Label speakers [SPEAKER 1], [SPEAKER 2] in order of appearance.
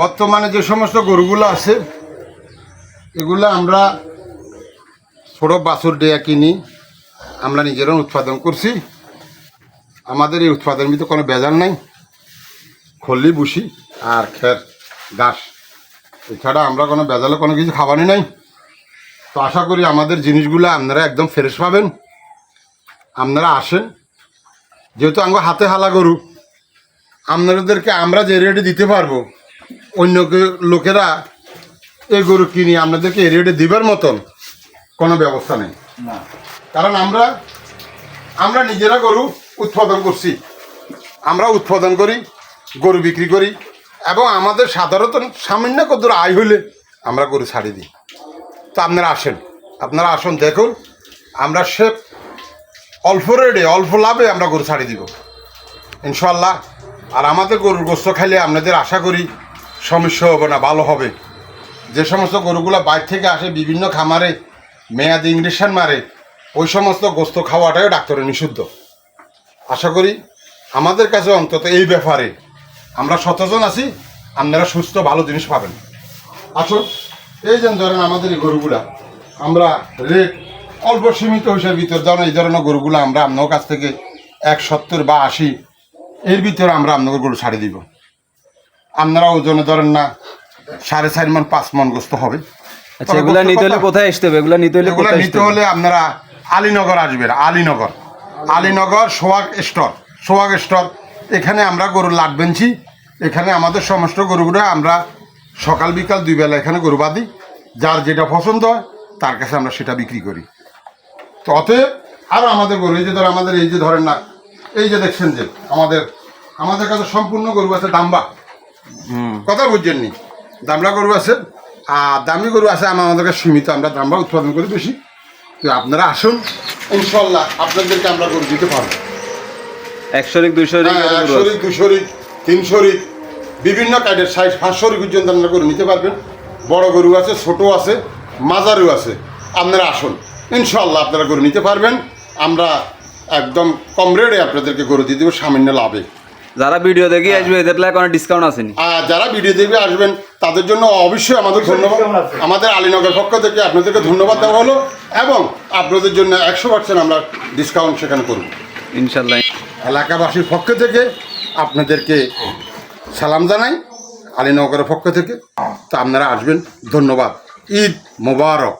[SPEAKER 1] বর্তমানে যে সমস্ত গরুগুলো আছে এগুলো আমরা ছোট বাছুর দেয়া কিনি, আমরা নিজেরা উৎপাদন করছি। আমাদের এই উৎপাদনের ভিতরে কোনো ভেজাল নাই, খল্লি বুসি আর খের ঘাস, এছাড়া আমরা কোনো ভেজালে কোনো কিছু খাওয়ানি নাই। তো আশা করি আমাদের জিনিসগুলো আপনারা একদম ফ্রেশ পাবেন। আপনারা আসেন, যেহেতু আমার হাতে হালা গরু, আপনাদেরকে আমরা যে রেটে দিতে পারবো অন্য লোকেরা এই গরু কিনে আপনাদেরকে এই রেটে দিবার মতন কোনো ব্যবস্থা নেই। কারণ আমরা নিজেরা গরু উৎপাদন করছি, আমরা উৎপাদন করি, গরু বিক্রি করি, এবং আমাদের সাধারণত সামান্য কত আয় হইলে আমরা গরু ছাড়ি দিই। তো আপনারা আসুন দেখুন, আমরা সে অল্প রেটে অল্প লাভে আমরা গরু ছাড়ি দিব ইনশাল্লাহ। আর আমাদের গরুর গোস্ত খাইলে আপনাদের আশা করি সমস্যা হবে না, ভালো হবে। যে সমস্ত গরুগুলো বাইরে থেকে আসে বিভিন্ন খামারে মেয়াদ ইঞ্জেকশন মারে, ওই সমস্ত গোস্ত খাওয়াটাও ডাক্তারের নিষিদ্ধ। আশা করি আমাদের কাছে অন্তত এই ব্যাপারে আমরা সচেতন আছি, আপনারা সুস্থ ভালো জিনিস পাবেন। আসুন, এই যে ধরেন আমাদের এই গরুগুলা আমরা রেট অল্প সীমিত হিসেবে ভিতর ধরেন এই ধরনের গরুগুলো আমরা আপনার কাছ থেকে 170 বা 80 এর ভিতরে আমরা আপনাদের গরু ছাড়ি দিব। আপনারা ওজনে ধরেন না 4.5 মণ 5 মণ গোস্ত হবে।
[SPEAKER 2] আচ্ছা, এগুলা নিতে হলে কোথায় আসতে হবে? এগুলা নিতে হলে
[SPEAKER 1] আপনারা আলীনগর আসবেন। আলীনগর সোহাগ স্টোর এখানে আমরা গরু লাট বেঞ্চি। এখানে আমাদের সমস্ত গরুগুলো আমরা সকাল বিকাল 2 বেলা এখানে গরু বাঁধি। যার যেটা পছন্দ হয় তার কাছে আমরা সেটা বিক্রি করি। তো অতএব আরও আমাদের গরু এই যে ধরেন না, এই যে দেখছেন যে আমাদের কাছে সম্পূর্ণ গরু আছে দাম্বা, কথা বুঝছেন নি? দামড়া গরু আছে আর দামি গরু আছে। আমাদের কাছে সীমিত, আমরা দামড়া উৎপাদন করি বেশি। তো আপনারা আসুন, ইনশাল্লাহ আপনাদেরকে আমরা গরু দিতে পারবো।
[SPEAKER 2] 100
[SPEAKER 1] 200 300 বিভিন্ন কাঠের সাইজ 500 পর্যন্ত আপনারা গরু নিতে পারবেন। বড় গরু আছে, ছোট আছে, মাঝারিও আছে। আপনারা আসুন, ইনশাল্লাহ আপনারা গরু নিতে পারবেন। আমরা একদম কম রেটে আপনাদেরকে গরু দিয়ে দেবো সামান্য লাভে।
[SPEAKER 2] যারা ভিডিও দেখে আসবে এদের লাগে কোনো ডিসকাউন্ট আসেনি?
[SPEAKER 1] যারা ভিডিও দেখে আসবেন তাদের জন্য অবশ্যই আমাদের ধন্যবাদ। আমাদের আলীনগর পক্ষ থেকে আপনাদেরকে ধন্যবাদ দেওয়া হলো, এবং আপনাদের জন্য 100% আমরা ডিসকাউন্ট সেখানে করব
[SPEAKER 2] ইনশাল্লাহ।
[SPEAKER 1] এলাকাবাসীর পক্ষ থেকে আপনাদেরকে সালাম জানাই, আলীনগরের পক্ষ থেকে। তো আপনারা আসবেন, ধন্যবাদ। ঈদ মোবারক।